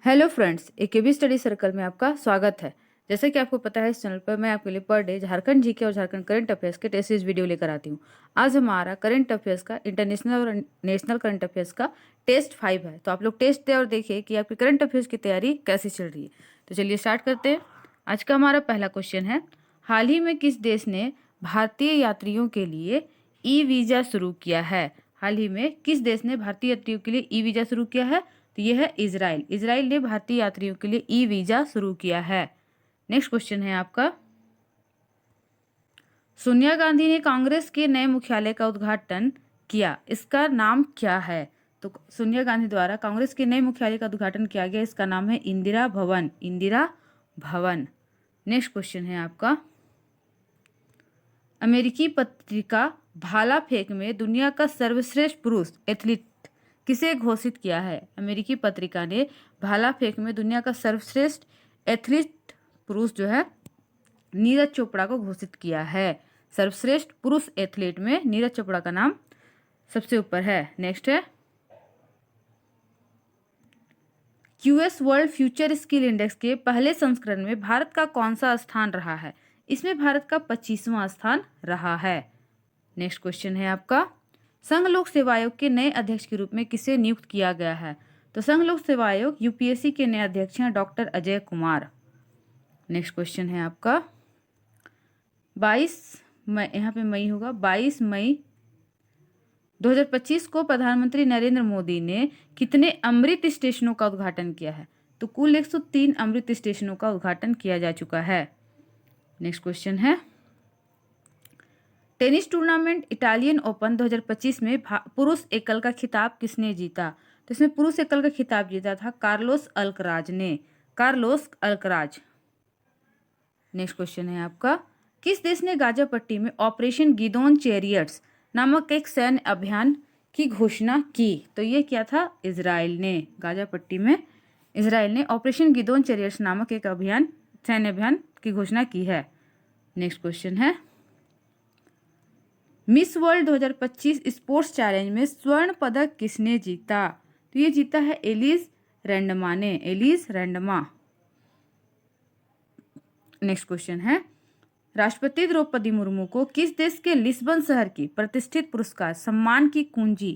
Hello friends, AKB study circle में आपका स्वागत है। जैसे कि आपको पता है, इस चैनल पर मैं आपके लिए पर डे झारखंड जीके और झारखंड करंट अफेयर्स के टेस्ट सीरीज वीडियो लेकर आती हूँ। आज हमारा करंट अफेयर्स का इंटरनेशनल और नेशनल करंट अफेयर्स का टेस्ट 5 है। तो आप लोग टेस्ट दें और देखिए कि आपकी करंट अफेयर्स की तैयारी कैसी चल रही है। तो चलिए स्टार्ट करते हैं। आज का हमारा पहला क्वेश्चन है, हाल ही में किस देश ने भारतीय यात्रियों के लिए ई वीज़ा शुरू किया है? हाल ही में किस देश ने भारतीय यात्रियों के लिए ई वीज़ा शुरू किया है? तो ये है इजराइल। इजराइल ने भारतीय यात्रियों के लिए ई वीजा शुरू किया है। नेक्स्ट क्वेश्चन है आपका, सोनिया गांधी ने कांग्रेस के नए मुख्यालय का उद्घाटन किया, इसका नाम क्या है? तो सोनिया गांधी द्वारा कांग्रेस के नए मुख्यालय का उद्घाटन किया गया, इसका नाम है इंदिरा भवन। इंदिरा भवन। नेक्स्ट क्वेश्चन है आपका, अमेरिकी पत्रिका भाला फेंक में दुनिया का सर्वश्रेष्ठ पुरुष एथलीट किसे घोषित किया है? अमेरिकी पत्रिका ने भाला फेंक में दुनिया का सर्वश्रेष्ठ एथलीट पुरुष जो है नीरज चोपड़ा को घोषित किया है। सर्वश्रेष्ठ पुरुष एथलीट में नीरज चोपड़ा का नाम सबसे ऊपर है। नेक्स्ट है, QS world future skill index के पहले संस्करण में भारत का कौन सा स्थान रहा है? इसमें भारत का 25वां स्थान रहा है। नेक्स्ट क्वेश्चन है आपका, संघ लोक सेवा आयोग के नए अध्यक्ष के रूप में किसे नियुक्त किया गया है? तो संघ लोक सेवा आयोग यूपीएससी के नए अध्यक्ष हैं doctor Ajay Kumar. Next question है आपका, 22 मई, यहाँ पे मई होगा, 22 मई 2025 को प्रधानमंत्री नरेंद्र मोदी ने कितने अमृत स्टेशनों का उद्घाटन किया है? तो कुल 103 अमृत स्टेशनों का उद्घाटन किया जा चुका है। नेक्स्ट क्वेश्चन है, टेनिस टूर्नामेंट इटालियन ओपन 2025 में पुरुष एकल का खिताब किसने जीता? तो इसमें पुरुष एकल का खिताब जीता था कार्लोस अल्कराज ने। Carlos Alcaraz. नेक्स्ट क्वेश्चन है आपका, किस देश ने गाजापट्टी में ऑपरेशन गिदोन चैरियट्स नामक एक सैन्य अभियान की घोषणा की? तो ये क्या था? इजराइल ने। गाजापट्टी में इजराइल ने ऑपरेशन गिदोन चैरियट्स नामक एक अभियान, सैन्य अभियान की घोषणा की है। नेक्स्ट क्वेश्चन है, मिस वर्ल्ड 2025 स्पोर्ट्स चैलेंज में स्वर्ण पदक किसने जीता? तो ये जीता है एलिस रैंडमा ने। एलिस रैंडमा। नेक्स्ट क्वेश्चन है, राष्ट्रपति द्रौपदी मुर्मू को किस देश के लिस्बन शहर की प्रतिष्ठित पुरस्कार सम्मान की कुंजी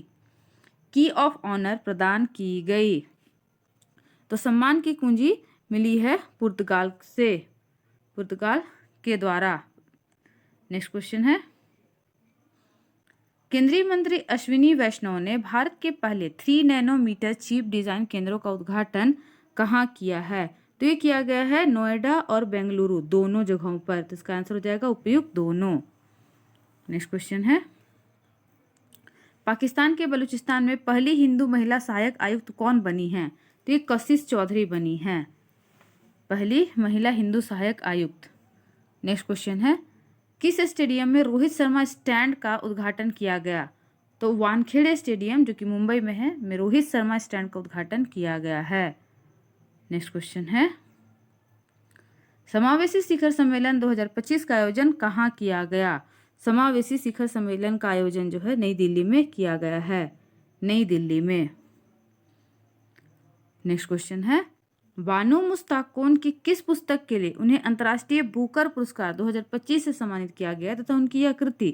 की ऑफ ऑनर प्रदान की गई? तो सम्मान की कुंजी मिली है पुर्तगाल से, पुर्तगाल के द्वारा। नेक्स्ट क्वेश्चन है, केंद्रीय मंत्री अश्विनी वैष्णव ने भारत के पहले 3 नैनोमीटर चिप डिजाइन केंद्रों का उद्घाटन कहाँ किया है? तो ये किया गया है नोएडा और बेंगलुरु, दोनों जगहों पर। तो इसका आंसर हो जाएगा उपयुक्त दोनों। नेक्स्ट क्वेश्चन है, पाकिस्तान के बलूचिस्तान में पहली हिंदू महिला सहायक आयुक्त कौन बनी है? तो ये कशिश चौधरी बनी है, पहली महिला हिंदू सहायक आयुक्त। नेक्स्ट क्वेश्चन है, किस स्टेडियम में रोहित शर्मा स्टैंड का उद्घाटन किया गया? तो वानखेड़े स्टेडियम जो कि मुंबई में है, में रोहित शर्मा स्टैंड का उद्घाटन किया गया है। नेक्स्ट क्वेश्चन है, समावेशी शिखर सम्मेलन 2025 का आयोजन कहाँ किया गया? समावेशी शिखर सम्मेलन का आयोजन जो है नई दिल्ली में किया गया है, नई दिल्ली में। नेक्स्ट क्वेश्चन है, बानो मुस्ताकोन की किस पुस्तक के लिए उन्हें अंतर्राष्ट्रीय बुकर पुरस्कार 2025 से सम्मानित किया गया तथा उनकी यह कृति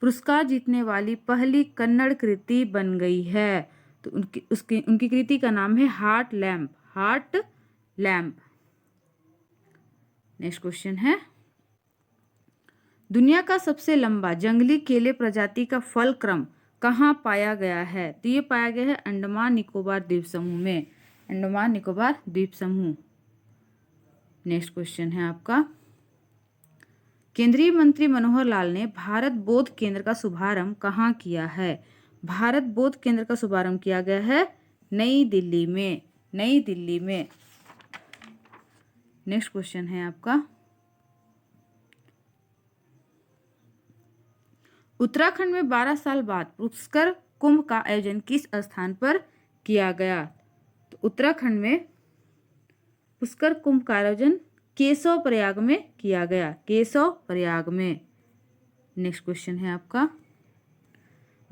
पुरस्कार जीतने वाली पहली कन्नड़ कृति बन गई है? तो उनकी कृति का नाम है heart lamp. Heart lamp. Next question है, दुनिया का सबसे लंबा जंगली केले प्रजाति का फल क्रम कहाँ पाया गया है? तो ये पाया गया है अंडमान निकोबार द्वीप समूह में, अंडमान निकोबार द्वीप समूह। नेक्स्ट क्वेश्चन है आपका, केंद्रीय मंत्री मनोहर लाल ने भारत बौद्ध केंद्र का शुभारंभ कहाँ किया है? भारत बौद्ध केंद्र का शुभारंभ किया गया है नई दिल्ली में, नई दिल्ली में। नेक्स्ट क्वेश्चन है आपका, उत्तराखंड में 12 साल बाद पुष्कर कुंभ का आयोजन किस स्थान पर किया गया? तो उत्तराखंड में पुष्कर कुंभ का आयोजन केशव प्रयाग में किया गया, केशव प्रयाग में। नेक्स्ट क्वेश्चन है आपका,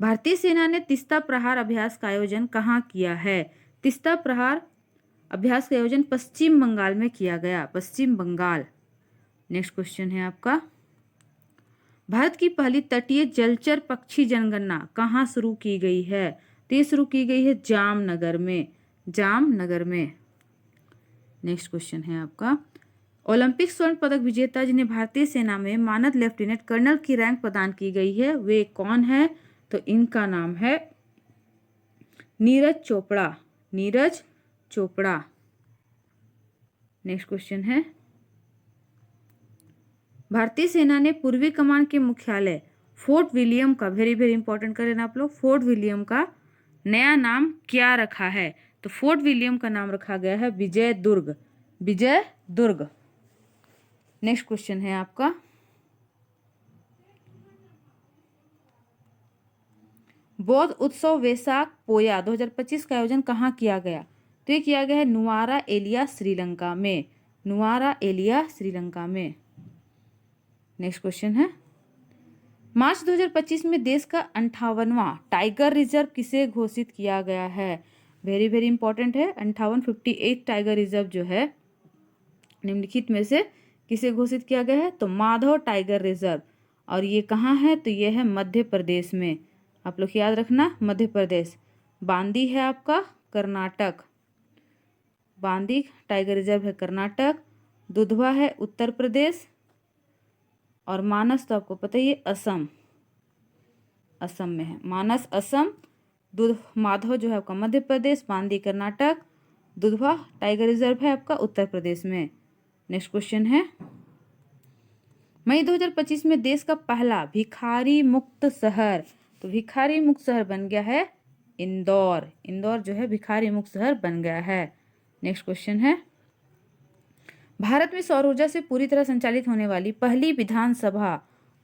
भारतीय सेना ने तीस्ता प्रहार अभ्यास का आयोजन कहाँ किया है? तीस्ता प्रहार अभ्यास का आयोजन पश्चिम बंगाल में किया गया, पश्चिम बंगाल। नेक्स्ट क्वेश्चन है आपका, भारत की पहली तटीय जलचर पक्षी जनगणना कहाँ शुरू की गई है? तो ये शुरू की गई है जामनगर में, जामनगर में। नेक्स्ट क्वेश्चन है आपका, ओलंपिक स्वर्ण पदक विजेता जिन्हें भारतीय सेना में मानद लेफ्टिनेंट कर्नल की रैंक प्रदान की गई है, वे कौन है? तो इनका नाम है नीरज चोपड़ा, नीरज चोपड़ा। नेक्स्ट क्वेश्चन है, भारतीय सेना ने पूर्वी कमान के मुख्यालय फोर्ट विलियम का, वेरी वेरी इंपॉर्टेंट कर लेना आप लोग, फोर्ट विलियम का नया नाम क्या रखा है? तो फोर्ट विलियम का नाम रखा गया है विजय दुर्ग, विजय दुर्ग। नेक्स्ट क्वेश्चन है आपका, बौद्ध उत्सव वैशाख पोया 2025 का आयोजन कहाँ किया गया? तो ये किया गया है नुआरा एलिया श्रीलंका में, नुआरा एलिया श्रीलंका में। नेक्स्ट क्वेश्चन है, मार्च 2025 में देश का 58वां टाइगर रिजर्व किसे घोषित किया गया है? वेरी वेरी इंपॉर्टेंट है, 58 टाइगर रिजर्व जो है निम्नलिखित में से किसे घोषित किया गया है? तो माधव टाइगर रिजर्व। और ये कहाँ है? तो ये है मध्य प्रदेश में, आप लोग याद रखना, मध्य प्रदेश। बांदी है आपका कर्नाटक, बांदी टाइगर रिजर्व है कर्नाटक। दुधवा है उत्तर प्रदेश, और मानस तो आपको पता ही है असम, असम में है मानस, असम। दूध माधव जो है आपका मध्य प्रदेश, बांदी कर्नाटक, दुधवा टाइगर रिजर्व है आपका उत्तर प्रदेश में। नेक्स्ट क्वेश्चन है, मई 2025 में देश का पहला भिखारी मुक्त शहर, तो भिखारी मुक्त शहर बन गया है इंदौर, इंदौर जो है भिखारी मुक्त शहर बन गया है। नेक्स्ट क्वेश्चन है, भारत में सौर ऊर्जा से पूरी तरह संचालित होने वाली पहली विधानसभा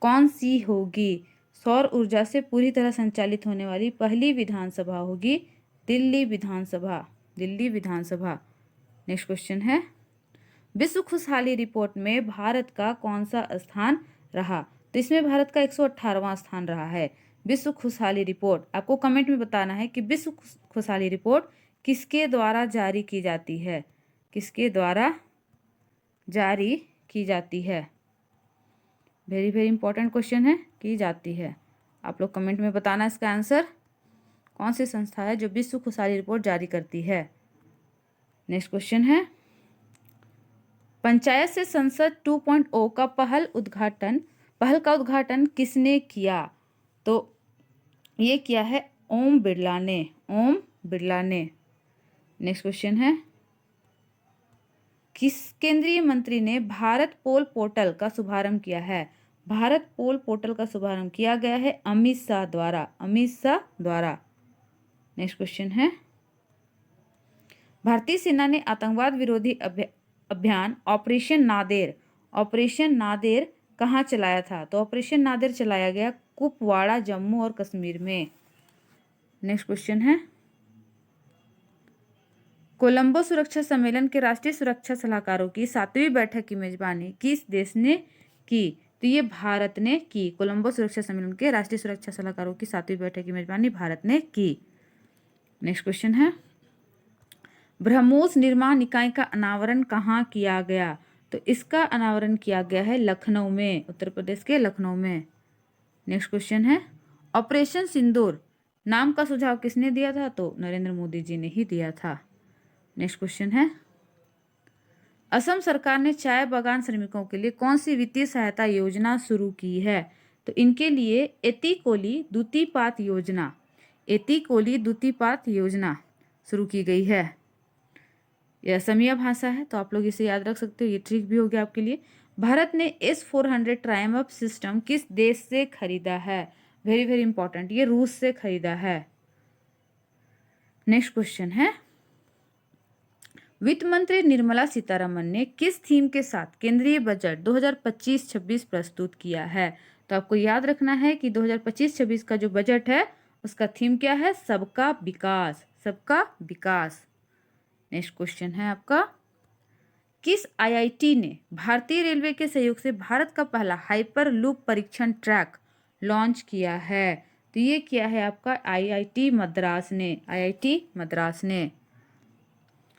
कौन सी होगी? सौर ऊर्जा से पूरी तरह संचालित होने वाली पहली विधानसभा होगी दिल्ली विधानसभा, दिल्ली विधानसभा। नेक्स्ट क्वेश्चन है, विश्व खुशहाली रिपोर्ट में भारत का कौन सा स्थान रहा? तो इसमें भारत का 118वां स्थान रहा है। विश्व खुशहाली रिपोर्ट, आपको कमेंट में बताना है कि विश्व खुशहाली रिपोर्ट किसके द्वारा जारी की जाती है, किसके द्वारा जारी की जाती है? वेरी वेरी इंपॉर्टेंट क्वेश्चन है, की जाती है। आप लोग कमेंट में बताना इसका आंसर, कौन सी संस्था है जो विश्व खुशहाली रिपोर्ट जारी करती है। नेक्स्ट क्वेश्चन है, पंचायत से संसद 2.0 का पहल का उद्घाटन किसने किया? तो ये किया है ओम बिरला ने, ओम बिरला ने। नेक्स्ट क्वेश्चन है, किस केंद्रीय मंत्री ने भारत पोल पोर्टल का शुभारंभ किया है? भारत पोल पोर्टल का शुभारंभ किया गया है अमित शाह द्वारा, अमित शाह द्वारा। नेक्स्ट क्वेश्चन है, भारतीय सेना ने आतंकवाद विरोधी अभियान ऑपरेशन नादेर कहाँ चलाया था? तो ऑपरेशन नादेर चलाया गया कुपवाड़ा जम्मू और कश्मीर में। नेक्स्ट क्वेश्चन है, कोलंबो सुरक्षा सम्मेलन के राष्ट्रीय सुरक्षा सलाहकारों की 7वीं बैठक की मेजबानी किस देश ने की? तो ये भारत ने की। कोलंबो सुरक्षा सम्मेलन के राष्ट्रीय सुरक्षा सलाहकारों की 7वीं बैठक की मेजबानी भारत ने की। नेक्स्ट क्वेश्चन है, ब्रह्मोस निर्माण इकाई का अनावरण कहाँ किया गया? तो इसका अनावरण किया गया है लखनऊ में, उत्तर प्रदेश के लखनऊ में। नेक्स्ट क्वेश्चन है, ऑपरेशन सिंदूर नाम का सुझाव किसने दिया था? तो नरेंद्र मोदी जी ने ही दिया था। नेक्स्ट क्वेश्चन है, असम सरकार ने चाय बागान श्रमिकों के लिए कौन सी वित्तीय सहायता योजना शुरू की है? तो इनके लिए एतिकोली द्वितीयपात योजना, एतिकोली द्वितीयपात योजना शुरू की गई है। यह असमिया भाषा है तो आप लोग इसे याद रख सकते हो, ये ट्रिक भी हो गया आपके लिए। भारत ने S-400 ट्रायम्फ सिस्टम किस देश से खरीदा है? वेरी वेरी इंपॉर्टेंट, ये रूस से खरीदा है। नेक्स्ट क्वेश्चन है, वित्त मंत्री निर्मला सीतारमन ने किस थीम के साथ केंद्रीय बजट 2025-26 प्रस्तुत किया है? तो आपको याद रखना है कि 2025-26 का जो बजट है उसका थीम क्या है? सबका विकास, सबका विकास। नेक्स्ट क्वेश्चन है आपका, किस IIT ने भारतीय रेलवे के सहयोग से भारत का पहला हाइपर लूप परीक्षण ट्रैक लॉन्च किया है? तो ये किया है आपका IIT मद्रास ने, IIT मद्रास ने।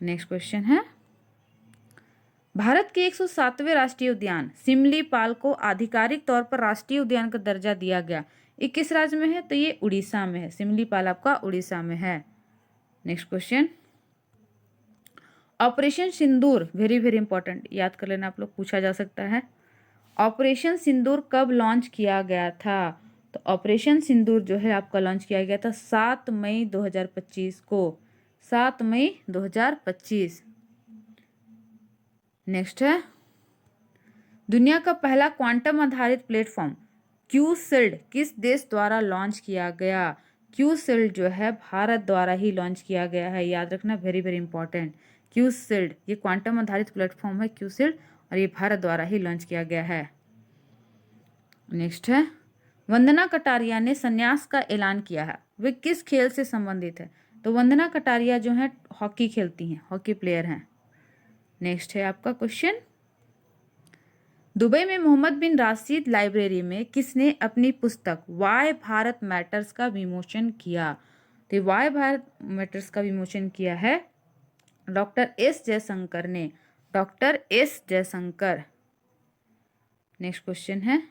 नेक्स्ट क्वेश्चन है, भारत के 107वें राष्ट्रीय उद्यान सिमलीपाल को आधिकारिक तौर पर राष्ट्रीय उद्यान का दर्जा दिया गया, ये किस राज्य में है? तो ये उड़ीसा में है। सिमलीपाल आपका उड़ीसा में है। नेक्स्ट क्वेश्चन, ऑपरेशन सिंदूर, वेरी वेरी इंपॉर्टेंट, याद कर लेना आप लोग, पूछा जा सकता है। ऑपरेशन सिंदूर कब लॉन्च किया गया था? तो ऑपरेशन सिंदूर जो है आपका लॉन्च किया गया था 7 मई 2025 को, 7 मई 2025। नेक्स्ट है, दुनिया का पहला क्वांटम आधारित प्लेटफॉर्म क्यूसिल्ड किस देश द्वारा लॉन्च किया गया? क्यूसिल्ड जो है भारत द्वारा ही लॉन्च किया गया है, याद रखना, वेरी वेरी इंपॉर्टेंट। क्यूसिल्ड, ये क्वांटम आधारित प्लेटफॉर्म है क्यूसिल्ड, और ये भारत द्वारा ही लॉन्च किया गया है। नेक्स्ट है, वंदना कटारिया ने संन्यास का ऐलान किया है, वे किस खेल से संबंधित है? तो वंदना कटारिया जो है हॉकी खेलती हैं, हॉकी प्लेयर हैं। नेक्स्ट है आपका क्वेश्चन, दुबई में मोहम्मद बिन राशिद लाइब्रेरी में किसने अपनी पुस्तक वाई भारत मैटर्स का विमोचन किया? तो वाई भारत मैटर्स का विमोचन किया है डॉक्टर एस जयशंकर ने, doctor S Jaishankar. Next question है,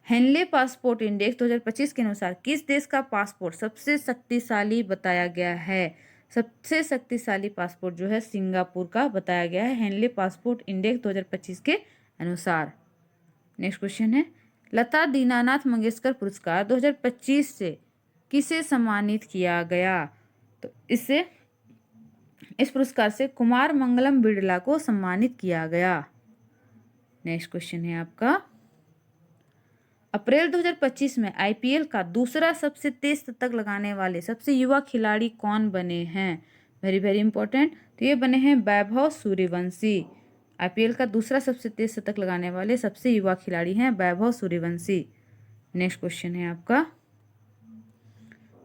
हेनले पासपोर्ट इंडेक्स 2025 के अनुसार किस देश का पासपोर्ट सबसे शक्तिशाली बताया गया है? सबसे शक्तिशाली पासपोर्ट जो है सिंगापुर का बताया गया है, हेनले पासपोर्ट इंडेक्स 2025 के अनुसार। नेक्स्ट क्वेश्चन है, लता दीनानाथ मंगेशकर पुरस्कार 2025 से किसे सम्मानित किया गया? तो इस पुरस्कार से कुमार मंगलम बिरला को सम्मानित किया गया। नेक्स्ट क्वेश्चन है आपका, अप्रैल 2025 में आईपीएल का दूसरा सबसे तेज शतक लगाने वाले सबसे युवा खिलाड़ी कौन बने हैं? वेरी वेरी इंपॉर्टेंट, तो ये बने हैं वैभव सूर्यवंशी। आईपीएल का दूसरा सबसे तेज शतक लगाने वाले सबसे युवा खिलाड़ी हैं वैभव सूर्यवंशी। नेक्स्ट क्वेश्चन है आपका,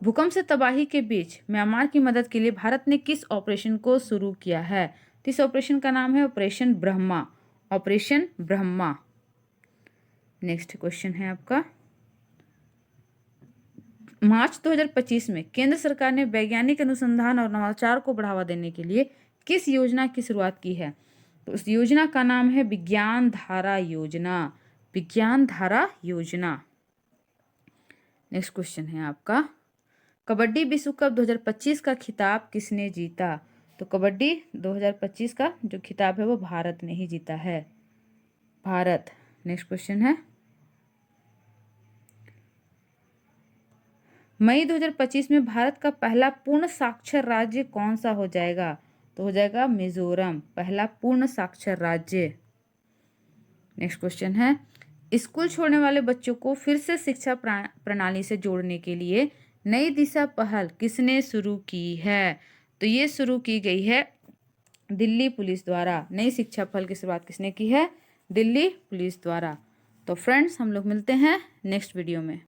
भूकंप से तबाही के बीच म्यांमार की मदद के लिए भारत ने किस ऑपरेशन को शुरू किया है? तो इस ऑपरेशन का नाम है operation Brahma, operation Brahma. Next question है आपका, मार्च 2025 में केंद्र सरकार ने वैज्ञानिक अनुसंधान और नवाचार को बढ़ावा देने के लिए किस योजना की शुरुआत की है? तो उस योजना का नाम है विज्ञान धारा योजना, विज्ञान धारा योजना। नेक्स्ट क्वेश्चन है आपका, कबड्डी विश्व कप 2025 का खिताब किसने जीता? तो कबड्डी 2025 का जो खिताब है वो भारत ने ही जीता है, भारत। नेक्स्ट क्वेश्चन है, मई 2025 में भारत का पहला पूर्ण साक्षर राज्य कौन सा हो जाएगा? तो हो जाएगा मिजोरम, पहला पूर्ण साक्षर राज्य। नेक्स्ट क्वेश्चन है, स्कूल छोड़ने वाले बच्चों को फिर से शिक्षा प्रणाली से जोड़ने के लिए नई दिशा पहल किसने शुरू की है? तो ये शुरू की गई है दिल्ली पुलिस द्वारा। नई शिक्षा पहल की शुरुआत किसने की है? दिल्ली पुलिस द्वारा। तो फ्रेंड्स, हम लोग मिलते हैं नेक्स्ट वीडियो में।